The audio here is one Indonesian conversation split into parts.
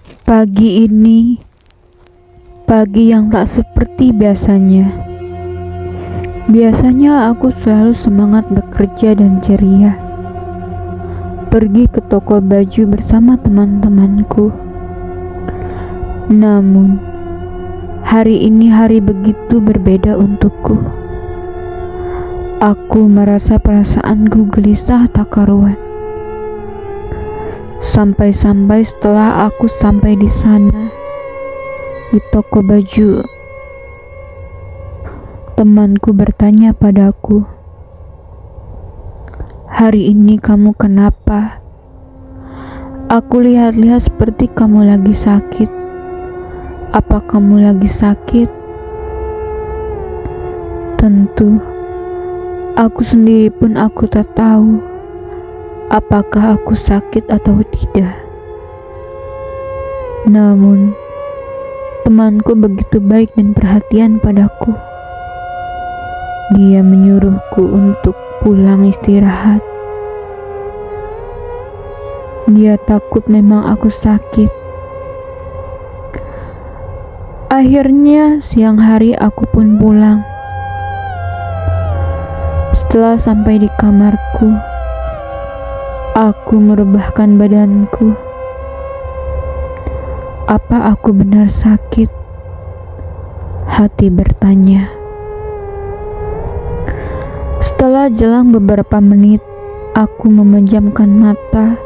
Pagi ini, pagi yang tak seperti biasanya. Biasanya aku selalu semangat bekerja dan ceria. Pergi ke toko baju bersama teman-temanku. Namun, hari ini hari begitu berbeda untukku. Aku merasa perasaanku gelisah tak karuan. Sampai-sampai setelah aku sampai di sana, di toko baju, temanku bertanya padaku, "Hari ini kamu kenapa? Aku lihat-lihat seperti kamu lagi sakit. Apa kamu lagi sakit?" Tentu, aku sendiri pun aku tak tahu apakah aku sakit atau tidak. Namun, temanku begitu baik dan perhatian padaku. Dia menyuruhku untuk pulang istirahat. Dia takut memang aku sakit. Akhirnya siang hari aku pun pulang. Setelah sampai di kamarku, aku merebahkan badanku. Apa aku benar sakit? Hati bertanya. Setelah jelang beberapa menit, aku memejamkan mata.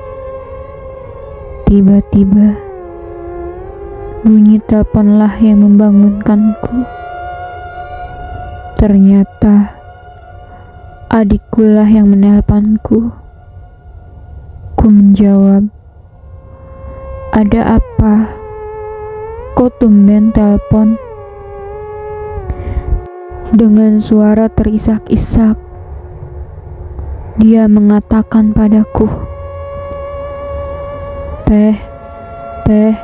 Tiba-tiba, bunyi teleponlah yang membangunkanku. Ternyata, adikkulah yang menelponku. Ku menjawab, "Ada apa? Kok tumben telepon?" Dengan suara terisak-isak, dia mengatakan padaku, "Teh, teh,"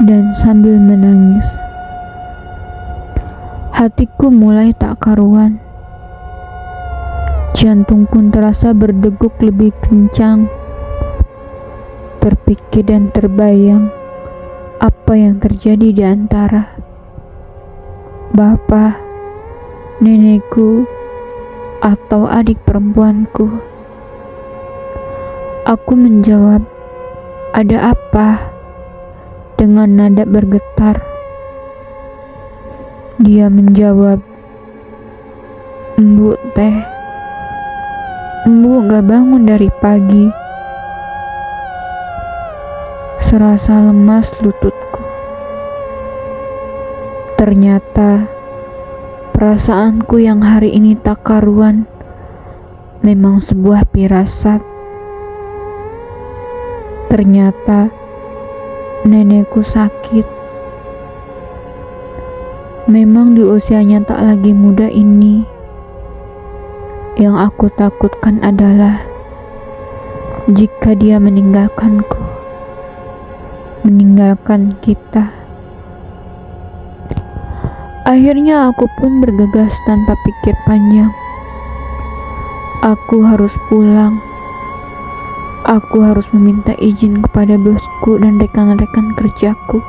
dan sambil menangis. Hatiku mulai tak karuan. Jantung pun terasa berdeguk lebih kencang. Terpikir dan terbayang apa yang terjadi di antara bapak, nenekku, atau adik perempuanku. Aku menjawab, "Ada apa?" dengan nada bergetar. Dia menjawab, "Embu, teh. Embu gak bangun dari pagi." Serasa lemas lututku. Ternyata perasaanku yang hari ini tak karuan memang sebuah firasat. Ternyata nenekku sakit. Memang di usianya tak lagi muda ini, yang aku takutkan adalah jika dia meninggalkanku, meninggalkan kita. Akhirnya aku pun bergegas tanpa pikir panjang. Aku harus pulang. Aku harus meminta izin kepada bosku dan rekan-rekan kerjaku.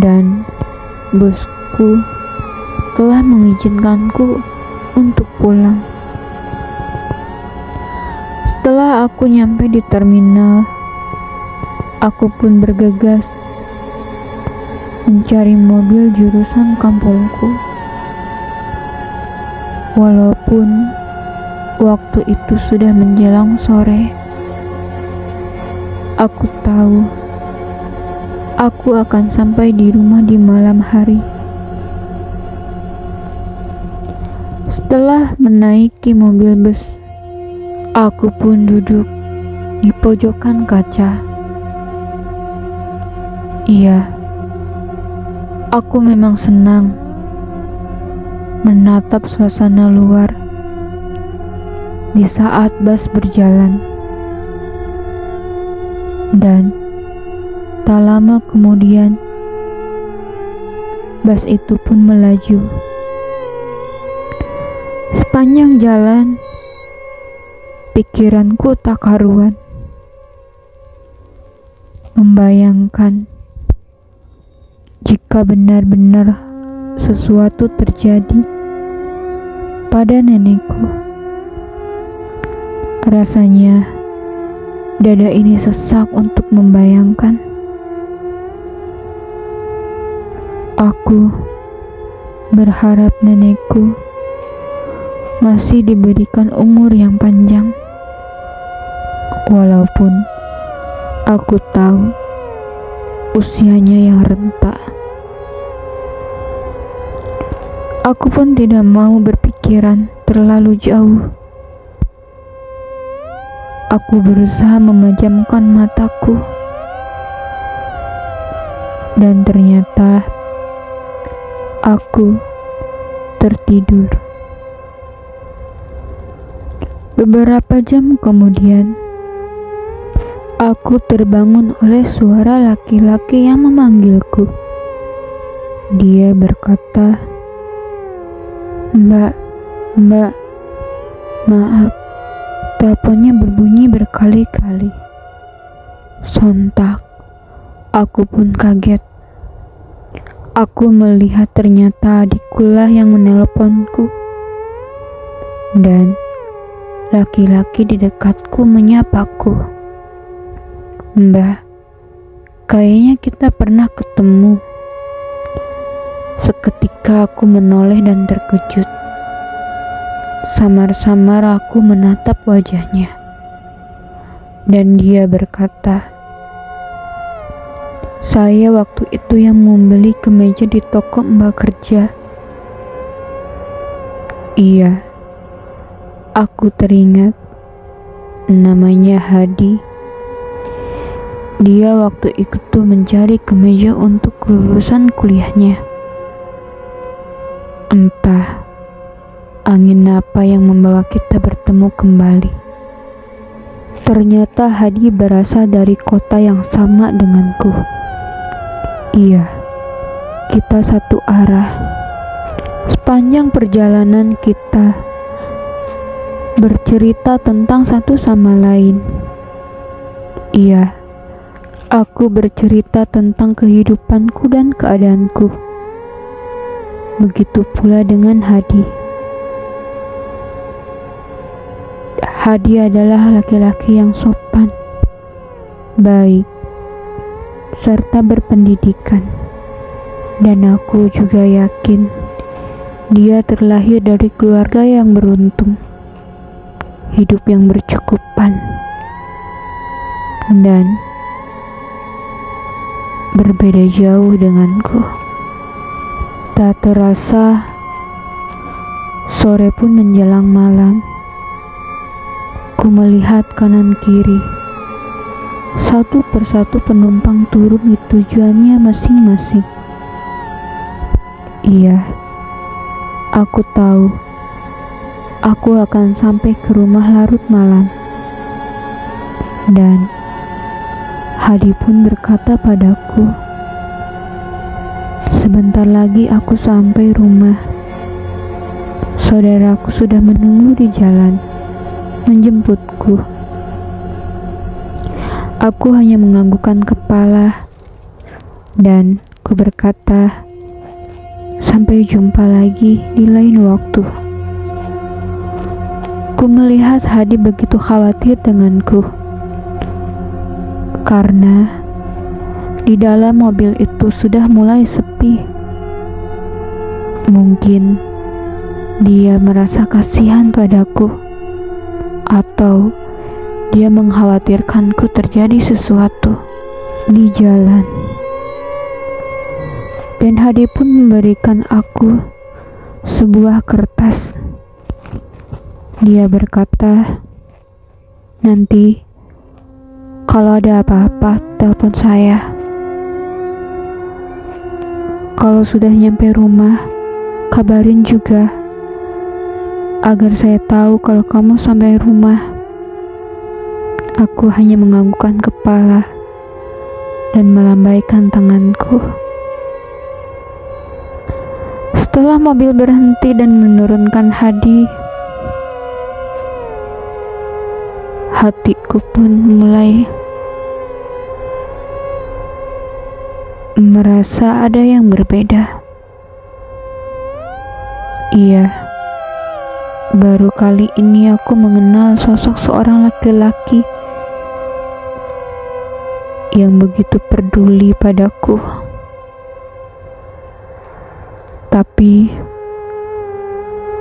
Dan bosku telah mengizinkanku untuk pulang. Setelah aku nyampe di terminal, aku pun bergegas mencari mobil jurusan kampungku. Walaupun waktu itu sudah menjelang sore, aku tahu aku akan sampai di rumah di malam hari. Setelah menaiki mobil bus, aku pun duduk di pojokan kaca. Iya, aku memang senang menatap suasana luar di saat bus berjalan. Dan tak lama kemudian, bus itu pun melaju. Sepanjang jalan, pikiranku tak karuan. membayangkan jika benar-benar sesuatu terjadi pada nenekku. Rasanya dada ini sesak untuk membayangkan. Aku berharap nenekku masih diberikan umur yang panjang, walaupun aku tahu usianya yang renta. Aku pun tidak mau berpikiran terlalu jauh. Aku berusaha memejamkan mataku, dan ternyata aku tertidur. Beberapa jam kemudian, aku terbangun oleh suara laki-laki yang memanggilku. Dia berkata, "Mbak, maaf." Teleponnya berbunyi berkali-kali. Sontak, aku pun kaget. Aku melihat ternyata adikulah yang menelponku. Dan laki-laki di dekatku menyapaku. "Mbak, kayaknya kita pernah ketemu." Seketika aku menoleh dan terkejut. Samar-samar aku menatap wajahnya. Dan dia berkata, "Saya waktu itu yang membeli kemeja di toko Mbak kerja." Iya, aku teringat. Namanya Hadi. Dia waktu itu mencari kemeja untuk kelulusan kuliahnya. Entah angin apa yang membawa kita bertemu kembali. Ternyata Hadi berasal dari kota yang sama denganku. Iya, kita satu arah. Sepanjang perjalanan kita bercerita tentang satu sama lain. Iya, aku bercerita tentang kehidupanku dan keadaanku. Begitu pula dengan Hadi. Hadi adalah laki-laki yang sopan, baik, serta berpendidikan. Dan aku juga yakin dia terlahir dari keluarga yang beruntung, hidup yang bercukupan, dan berbeda jauh denganku. Tak terasa, sore pun menjelang malam. Ku melihat kanan kiri. Satu persatu penumpang turun di tujuannya masing-masing. Iya, aku tahu. Aku akan sampai ke rumah larut malam. Dan Hadi pun berkata padaku, "Sebentar lagi aku sampai rumah. Saudaraku sudah menunggu di jalan menjemputku." Aku hanya menganggukkan kepala dan ku berkata, "Sampai jumpa lagi di lain waktu." Ku melihat Hadi begitu khawatir denganku, karena di dalam mobil itu sudah mulai sepi. Mungkin dia merasa kasihan padaku, atau dia mengkhawatirkanku terjadi sesuatu di jalan. Dan Hadi pun memberikan aku sebuah kertas. Dia berkata, "Nanti kalau ada apa-apa telepon saya. Kalau sudah nyampe rumah, kabarin juga, agar saya tahu kalau kamu sampai rumah." Aku hanya menganggukkan kepala dan melambaikan tanganku. Setelah mobil berhenti dan menurunkan Hadi, hatiku pun mulai merasa ada yang berbeda. Iya, baru kali ini aku mengenal sosok seorang laki-laki yang begitu peduli padaku. Tapi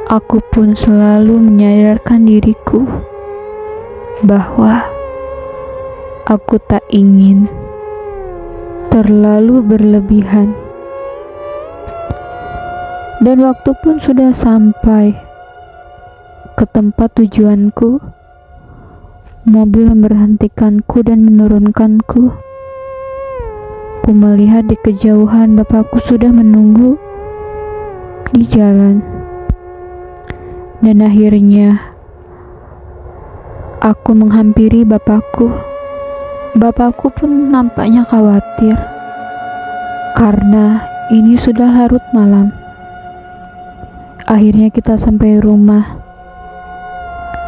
aku pun selalu menyadarkan diriku bahwa aku tak ingin terlalu berlebihan. Dan waktu pun sudah sampai ke tempat tujuanku. Mobil memberhentikanku dan menurunkanku. Ku melihat di kejauhan bapakku sudah menunggu di jalan. Dan akhirnya aku menghampiri bapakku. Bapakku pun nampaknya khawatir karena ini sudah larut malam. Akhirnya kita sampai rumah.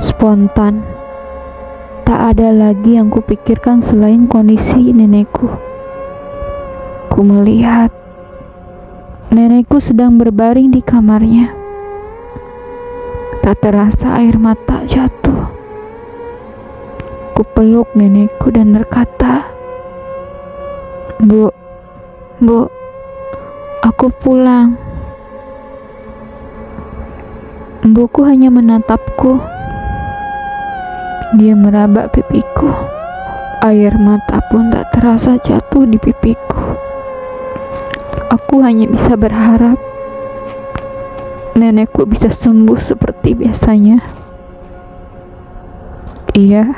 Spontan, tak ada lagi yang kupikirkan selain kondisi nenekku. Ku melihat nenekku sedang berbaring di kamarnya. Tak terasa air mata jatuh. Ku peluk nenekku dan berkata, Bu, aku pulang." Ibuku hanya menatapku. Dia meraba pipiku. Air mata pun tak terasa jatuh di pipiku. Aku hanya bisa berharap nenekku bisa sembuh seperti biasanya. Iya,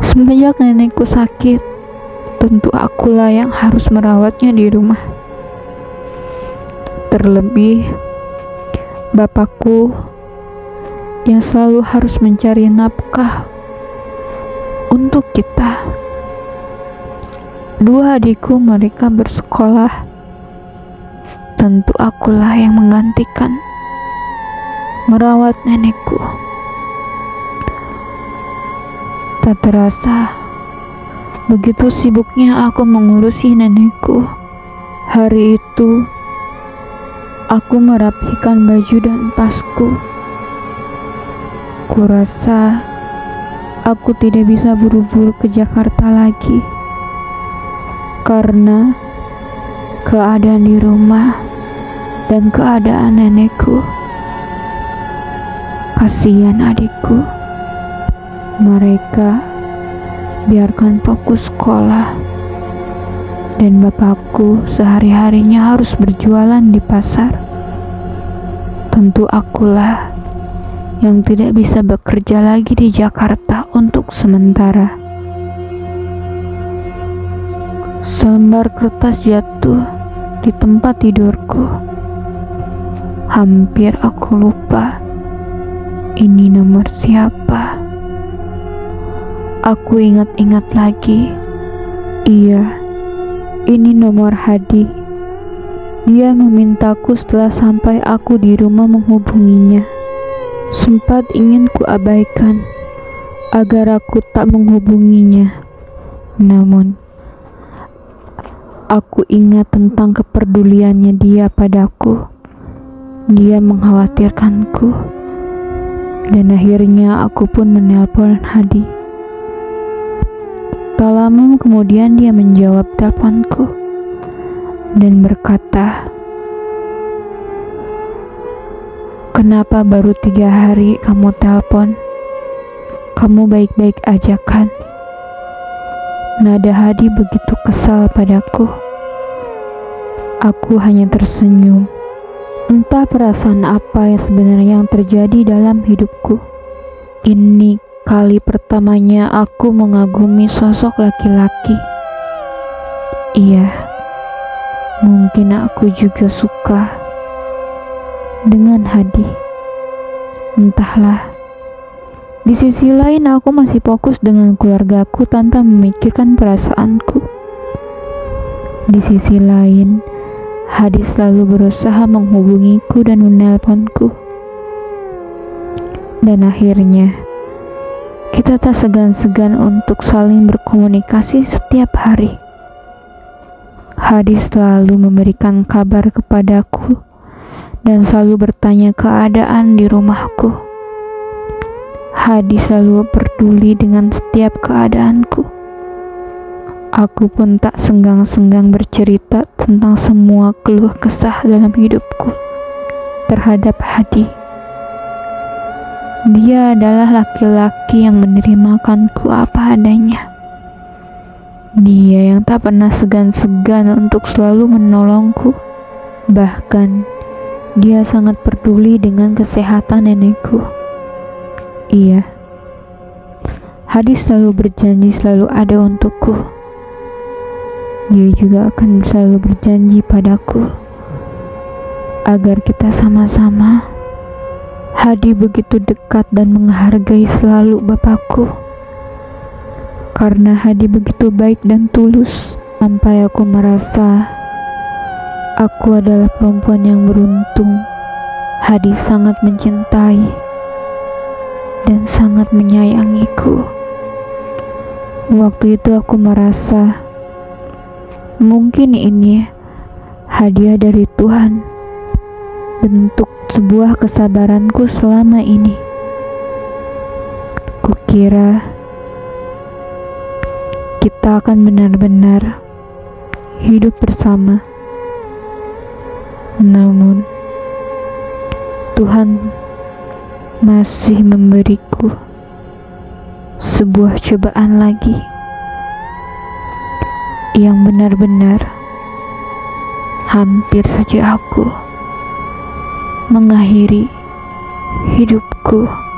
semenjak nenekku sakit, tentu akulah yang harus merawatnya di rumah. Terlebih bapakku yang selalu harus mencari nafkah untuk kita. Dua adikku mereka bersekolah. Tentu akulah yang menggantikan merawat nenekku. Tak terasa, begitu sibuknya aku mengurusi nenekku. Hari itu aku merapikan baju dan tasku. Kurasa aku tidak bisa buru-buru ke Jakarta lagi karena keadaan di rumah dan keadaan nenekku. Kasihan adikku. Mereka biarkan fokus sekolah dan bapakku sehari-harinya harus berjualan di pasar. Tentu akulah yang tidak bisa bekerja lagi di Jakarta untuk sementara. Selembar kertas jatuh di tempat tidurku. Hampir aku lupa ini nomor siapa. Aku ingat-ingat lagi. Iya, ini nomor Hadi. Dia memintaku setelah sampai aku di rumah menghubunginya. Sempat ingin kuabaikan agar aku tak menghubunginya. Namun aku ingat tentang kepeduliannya dia padaku. Dia mengkhawatirkanku. Dan akhirnya aku pun menelpon Hadi. Tak lama kemudian dia menjawab teleponku dan berkata, "Kenapa baru 3 hari kamu telepon? Kamu baik-baik aja kan?" Nada Hadi begitu kesal padaku. Aku hanya tersenyum. Entah perasaan apa yang sebenarnya yang terjadi dalam hidupku. Ini kali pertamanya aku mengagumi sosok laki-laki. Iya, mungkin aku juga suka dengan Hadi. Entahlah. Di sisi lain aku masih fokus dengan keluargaku tanpa memikirkan perasaanku. Di sisi lain, Hadi selalu berusaha menghubungiku dan menelponku. Dan akhirnya kita tak segan-segan untuk saling berkomunikasi setiap hari. Hadi selalu memberikan kabar kepadaku dan selalu bertanya keadaan di rumahku. Hadi selalu peduli dengan setiap keadaanku. Aku pun tak senggang-senggang bercerita tentang semua keluh kesah dalam hidupku terhadap Hadi. Dia adalah laki-laki yang menerimakanku apa adanya. Dia yang tak pernah segan-segan untuk selalu menolongku. Bahkan, dia sangat peduli dengan kesehatan nenekku. Iya, Hadi selalu berjanji selalu ada untukku. Dia juga akan selalu berjanji padaku agar kita sama-sama. Hadi begitu dekat dan menghargai selalu bapakku. Karena Hadi begitu baik dan tulus, sampai aku merasa aku adalah perempuan yang beruntung. Hadi sangat mencintai dan sangat menyayangiku. Waktu itu aku merasa mungkin ini hadiah dari Tuhan, bentuk sebuah kesabaranku selama ini. Kukira kita akan benar-benar hidup bersama. Namun, Tuhan masih memberiku sebuah cobaan lagi yang benar-benar hampir saja aku mengakhiri hidupku.